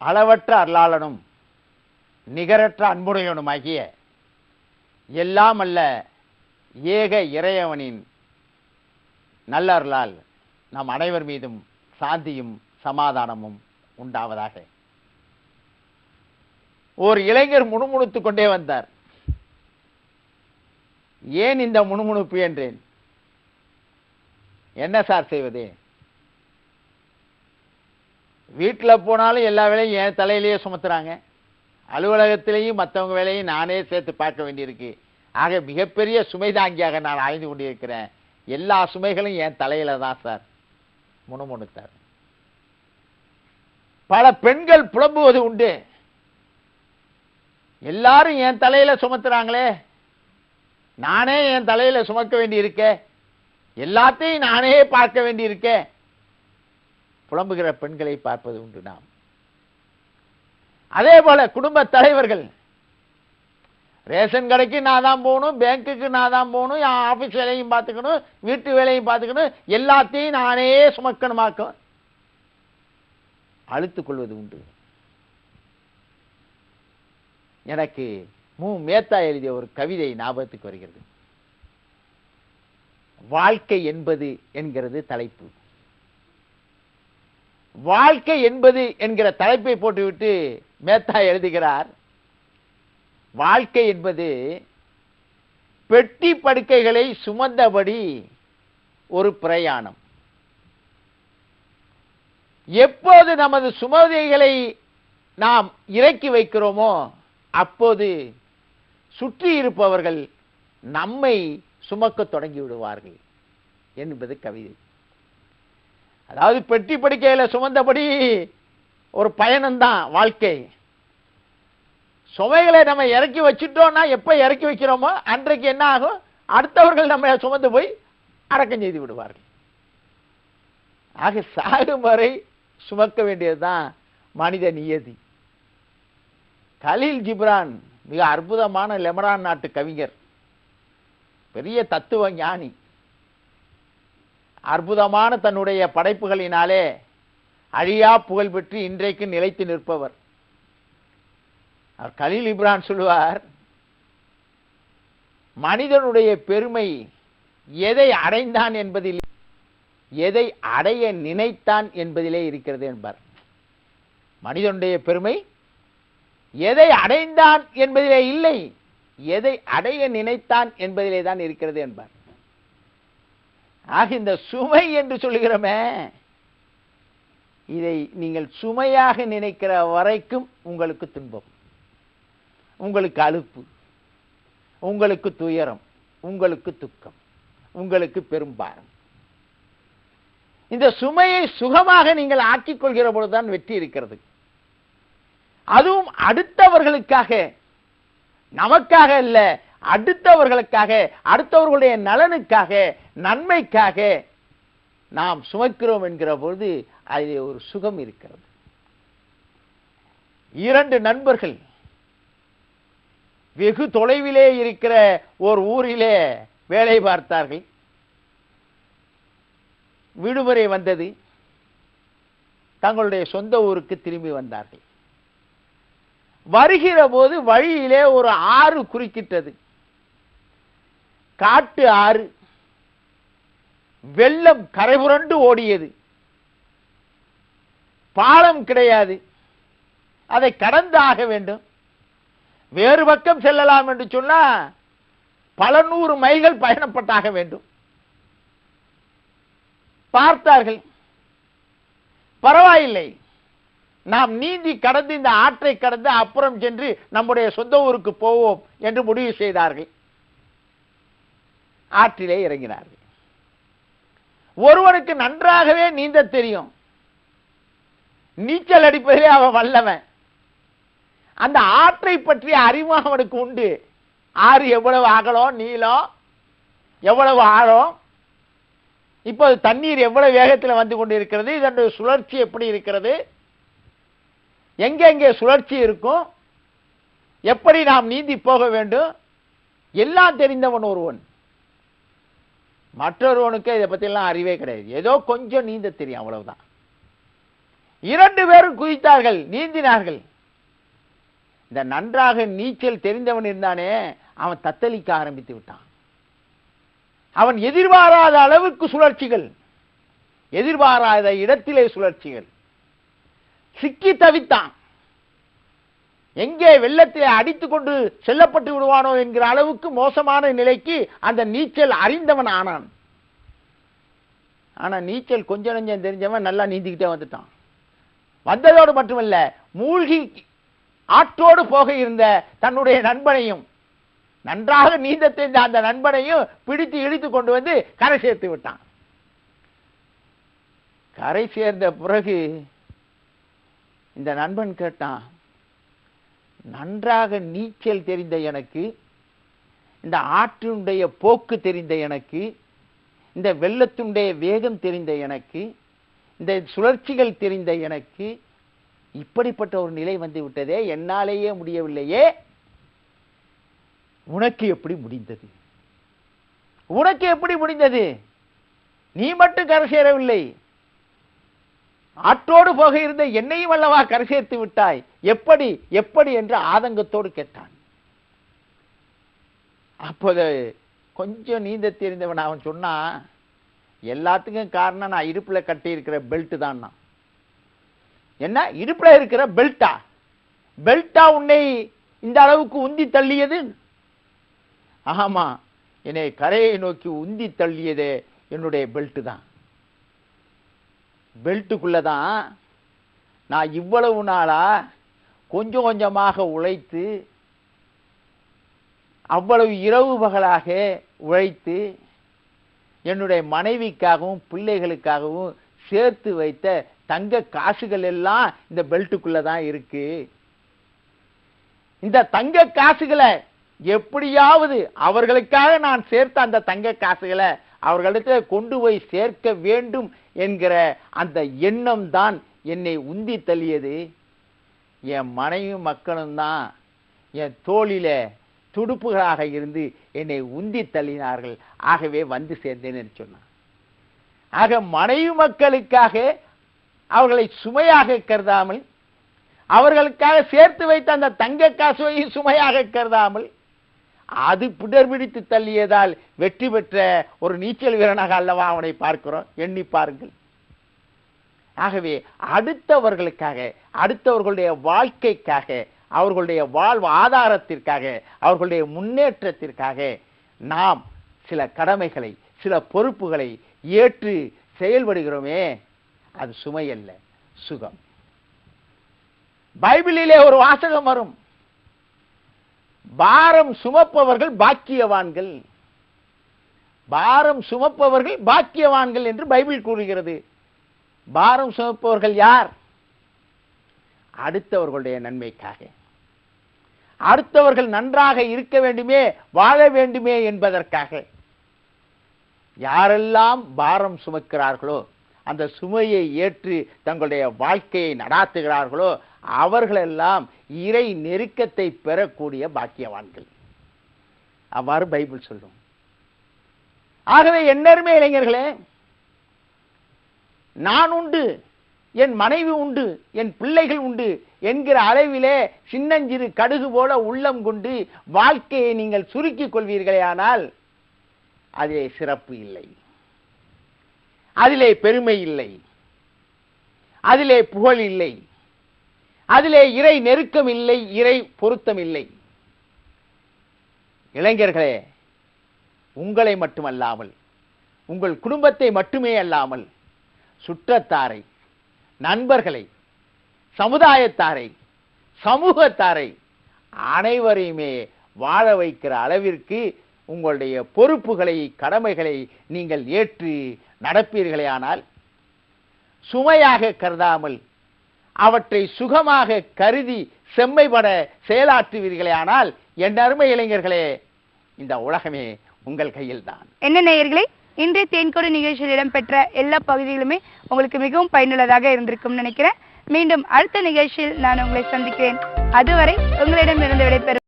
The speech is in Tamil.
அளவற்ற அருளாளனும் நிகரற்ற அன்புடையவனுமாகிய எல்லாம் அல்ல ஏக இறையவனின் நல்லருளால் நம் அனைவர் மீதும் சாந்தியும் சமாதானமும் உண்டாவதாக. ஒரு இளைஞர் முணுமுணுத்துக் கொண்டே வந்தார். ஏன் இந்த முணுமுணுப்பு என்றேன். என்ன சார் செய்வது? வீட்டில் போனாலும் எல்லா வேலையும் என் தலையிலேயே சுமத்துறாங்க, அலுவலகத்திலேயும் மற்றவங்க வேலையும் நானே சேர்த்து பார்க்க வேண்டியிருக்கு. ஆக மிகப்பெரிய சுமை தாங்கியாக நான் ஆய்ந்து கொண்டிருக்கிறேன். எல்லா சுமைகளும் என் தலையில தான் சார் முணுமுணுத்தார். பல பெண்கள் புலம்புவது உண்டு. எல்லாரும் என் தலையில சுமத்துறாங்களே, நானே என் தலையில சுமக்க வேண்டி இருக்க, எல்லாத்தையும் நானே பார்க்க வேண்டி இருக்க. புலம்புகிற பெண்களை பார்ப்பது உண்டு நாம். அதே போல குடும்ப தலைவர்கள், ரேஷன் கடைக்கு நான் தான் போகணும், பேங்குக்கு நான் தான் போகணும், என் ஆபீஸ் வேலையும் பார்த்துக்கணும், வீட்டு வேலையும் பார்த்துக்கணும், எல்லாத்தையும் நானே சுமக்கணுமாக்கும் அழுத்துக் கொள்வது உண்டு. எனக்கு மேத்தா எழுதிய ஒரு கவிதை ஞாபகத்துக்கு வருகிறது. வாழ்க்கை என்பது என்கிறது தலைப்பு. வாழ்க்கை என்பது என்கிற தலைப்பை போட்டுவிட்டு மேத்தா எழுதுகிறார், வாழ்க்கை என்பது பெட்டி படுக்கைகளை சுமந்தபடி ஒரு பிரயாணம். எப்போது நமது சுமதைகளை நாம் இறக்கி வைக்கிறோமோ அப்போது சுற்றி இருப்பவர்கள் நம்மை சுமக்க தொடங்கி விடுவார்கள் என்பது கவிதை. அதாவது பெட்டி படுக்கையில சுமந்தபடி ஒரு பயணம்தான் வாழ்க்கை. சுமைகளை நம்ம இறக்கி வச்சுட்டோம்னா, எப்ப இறக்கி வைக்கிறோமோ அன்றைக்கு என்ன ஆகும், அடுத்தவர்கள் நம்ம சுமந்து போய் அடக்கம் செய்து விடுவார்கள். ஆக சாகும் வரை சுமக்க வேண்டியதுதான் மனித நியதி. கலீல் ஜிப்ரான் மிக அற்புதமான லெபனான் நாட்டு கவிஞர், பெரிய தத்துவ ஞானி, அற்புதமான தன்னுடைய படைப்புகளினாலே அழியா புகழ் பெற்று இன்றைக்கு நிலைத்து நிற்பவர். கலீல் ஜிப்ரான் சொல்லுவார், மனிதனுடைய பெருமை எதை அடைந்தான் என்பதில், எதை அடைய நினைத்தான் என்பதிலே இருக்கிறது என்பார். மனிதனுடைய பெருமை எதை அடைந்தான் என்பதிலே இல்லை, எதை அடைய நினைத்தான் என்பதிலே தான் இருக்கிறது என்பார். ஆக இந்த சுமை என்று சொல்லுகிறோமே, இதை நீங்கள் சுமையாக நினைக்கிற வரைக்கும் உங்களுக்கு துன்பம், உங்களுக்கு அலுப்பு, உங்களுக்கு துயரம், உங்களுக்கு துக்கம், உங்களுக்கு பெரும்பாரம். இந்த சுமையை சுகமாக நீங்கள் ஆக்கிக் கொள்கிற பொழுதுதான் வெற்றி இருக்கிறது. அதுவும் அடுத்தவர்களுக்காக, நமக்காக அல்ல, அடுத்தவர்களுக்காக, அடுத்தவர்களுடைய நலனுக்காக, நன்மைக்காக நாம் சுமக்கிறோம் என்கிற பொழுது அதில் ஒரு சுகம் இருக்கிறது. இரண்டு நண்பர்கள் வெகு தொலைவிலே இருக்கிற ஒரு ஊரிலே வேலை பார்த்தார்கள். விடுமுறை வந்தது, தங்களுடைய சொந்த ஊருக்கு திரும்பி வந்தார்கள். வருகிற போது வழியிலே ஒரு ஆறு குறுக்கிட்டது. காட்டு ஆறு, வெள்ளம் கரைபுரண்டு ஓடியது. பாலம் கிடையாது, அதை கடந்தாக வேண்டும். வேறு பக்கம் செல்லலாம் என்று சொன்னா பல நூறு மைல்கள் பயணப்பட்டாக வேண்டும். பார்த்தார்கள், பரவாயில்லை, நாம் நீந்தி கடந்து இந்த ஆற்றை கடந்து அப்புறம் சென்று நம்முடைய சொந்த ஊருக்கு போவோம் என்று முடிவு செய்தார்கள். ஆற்றிலே இறங்கினார்கள். ஒருவனுக்கு நன்றாகவே நீந்த தெரியும், நீச்சல் அடிப்பதிலே அவன் வல்லவன். அந்த ஆற்றை பற்றிய அறிவு அவனுக்கு உண்டு. ஆறு எவ்வளவு அகலம், நீளம், எவ்வளவு ஆழம், இப்போது தண்ணீர் எவ்வளவு வேகத்தில் வந்து கொண்டிருக்கிறது, இதனுடைய சுழற்சி எப்படி இருக்கிறது, எங்கெங்கே சுழற்சி இருக்கும், எப்படி நாம் நீந்தி போக வேண்டும், எல்லாம் தெரிந்தவன் ஒருவன். மற்றொருவனுக்கு இதை பற்றி எல்லாம் அறிவே கிடையாது. ஏதோ கொஞ்சம் நீந்த தெரியும், அவ்வளவுதான். 2 பேரும் குதித்தார்கள், நீந்தினார்கள். இந்த நன்றாக நீச்சல் தெரிந்தவன் இருந்தானே, அவன் தத்தளிக்க ஆரம்பித்து விட்டான். அவன் எதிர்பாராத அளவுக்கு சுழற்சிகள், எதிர்பாராத இடத்திலே சுழற்சிகள், சிக்கி தவித்தான். எங்கே வெள்ளத்திலே அடித்துக் கொண்டு செல்லப்பட்டு விடுவானோ என்கிற அளவுக்கு மோசமான நிலைக்கு அந்த நீச்சல் அறிந்தவன் ஆனான். ஆனா நீச்சல் கொஞ்சம் நஞ்சம் தெரிஞ்சவன் நல்லா நீந்திக்கிட்டே வந்துட்டான். வந்ததோடு மட்டுமல்ல, மூழ்கி ஆற்றோடு போக இருந்த தன்னுடைய நண்பனையும், நன்றாக நீந்த தெரிந்த அந்த நண்பனையும் பிடித்து இழுத்து கொண்டு வந்து கரை சேர்த்து விட்டான். கரை சேர்ந்த பிறகு இந்த நண்பன் கேட்டான், நன்றாக நீச்சல் தெரிந்த எனக்கு, இந்த ஆற்றினுடைய போக்கு தெரிந்த எனக்கு, இந்த வெள்ளத்தினுடைய வேகம் தெரிந்த எனக்கு, இந்த சுழற்சிகள் தெரிந்த எனக்கு இப்படிப்பட்ட ஒரு நிலை வந்து விட்டதே, என்னாலேயே முடியவில்லையே, உனக்கு எப்படி முடிந்தது? உனக்கு எப்படி முடிந்தது? நீ மட்டும் கரை சேரவில்லை, ஆற்றோடு போக இருந்த என்னையும் அல்லவா கரை சேர்த்து விட்டாய், எப்படி எப்படி என்று ஆதங்கத்தோடு கேட்டான். அப்போது கொஞ்சம் நீந்த தெரிந்தவன் அவன் சொன்னான், எல்லாத்துக்கும் காரணம் நான் இடுப்புல கட்டி இருக்கிற பெல்ட் தான். என்ன, இடுப்புல இருக்கிற பெல்ட்டா? பெல்ட்டா உன்னை இந்த அளவுக்கு உந்தி தள்ளியது? ஆமா, என்னை கரையை நோக்கி உந்தி தள்ளியதே என்னுடைய பெல்ட் தான். பெல்ட்டுக்குள்ளதான் நான் இவ்வளவு நாளா கொஞ்சம் கொஞ்சமாக உழைத்து, அவ்வளவு இரவு பகலாக உழைத்து, என்னுடைய மனைவிக்காகவும் பிள்ளைகளுக்காகவும் சேர்த்து வைத்த தங்க காசுகள் எல்லாம் இந்த பெல்ட்டுக்குள்ளதான் இருக்கு. இந்த தங்க காசுகளை எப்படியாவது அவர்களுக்காக நான் சேர்த்த அந்த தங்க காசுகளை அவர்களிடத்தில் கொண்டு போய் சேர்க்க வேண்டும் என்கிற அந்த எண்ணம் தான் என்னை உந்தி தள்ளியது. என் மனைவி மக்களும் தான் என் தோளில துடுப்புகளாக இருந்து என்னை உந்தி தள்ளினார்கள், ஆகவே வந்து சேர்ந்தேன் சொன்னான். ஆக மனைவி மக்களுக்காக அவர்களை சுமையாக கருதாமல், அவர்களுக்காக சேர்த்து வைத்த அந்த தங்க காசுவை சுமையாக கருதாமல், அது பிடித்து தள்ளியதால் வெற்றி பெற்ற ஒரு நீச்சல் வீரனாக அல்லவா அவனை பார்க்கிறோம். எண்ணி பாருங்கள். ஆகவே அடுத்தவர்களுக்காக, அடுத்தவர்களுடைய வாழ்க்கைக்காக, அவர்களுடைய வாழ்வு ஆதாரத்திற்காக, அவர்களுடைய முன்னேற்றத்திற்காக நாம் சில கடமைகளை, சில பொறுப்புகளை ஏற்று செயல்படுகிறோமே, அது சுமை அல்ல, சுகம். பைபிளிலே ஒரு வாசகம் வரும், பாரம் சுமப்பவர்கள் பாக்கியவான்கள். பாரம் சுமப்பவர்கள் பாக்கியவான்கள் என்று பைபிள் கூறுகிறது. பாரம் சுமப்பவர்கள் யார்? அடுத்தவர்களுடைய நன்மைக்காக, அடுத்தவர்கள் நன்றாக இருக்க வேண்டுமே, வாழ வேண்டுமே என்பதற்காக யாரெல்லாம் பாரம் சுமக்கிறார்களோ, அந்த சுமையை ஏற்று தங்களுடைய வாழ்க்கையை நடாத்துகிறார்களோ, அவர்களெல்லாம் இறை நெருக்கத்தை பெறக்கூடிய பாக்கியவான்கள். அவ்வாறு பைபிள் சொல்லும். ஆகவே என்னருமே இளைஞர்களே, நான் உண்டு, என் மனைவி உண்டு, என் பிள்ளைகள் உண்டு என்கிற அளவிலே சின்னஞ்சிறு கடுகு போல உள்ளம் கொண்டு வாழ்க்கையை நீங்கள் சுருக்கிக் கொள்வீர்களே, ஆனால் அதிலே சிறப்பு இல்லை, அதிலே பெருமை இல்லை, அதிலே புகழ் இல்லை, அதிலே இறை நெருக்கம் இல்லை, இறை பொருத்தம் இல்லை. இளைஞர்களே, உங்களை மட்டுமல்லாமல், உங்கள் குடும்பத்தை மட்டுமே அல்லாமல், சுற்றத்தாரை, நண்பர்களை, சமுதாயத்தாரை, சமூகத்தாரை அனைவரையுமே வாழ வைக்கிற அளவிற்கு உங்களுடைய பொறுப்புகளை, கடமைகளை நீங்கள் ஏற்று நடப்பீர்களேயானால், சுமையாக கருதாமல் அவற்றை சுகமாக கருதி செம்மைப்பட செயலாற்றுவீர்களேயானால், என் அருமை இளைஞர்களே, இந்த உலகமே உங்கள் கையில் தான். என்ன நேயர்களே, இன்றைய தேன்கொடை நிகழ்ச்சியில் இடம்பெற்ற எல்லா பகுதிகளுமே உங்களுக்கு மிகவும் பயனுள்ளதாக இருந்திருக்கும் நினைக்கிறேன். மீண்டும் அடுத்த நிகழ்ச்சியில் நான் உங்களை சந்திக்கிறேன். அதுவரை உங்களிடம் இருந்து விடைபெறும்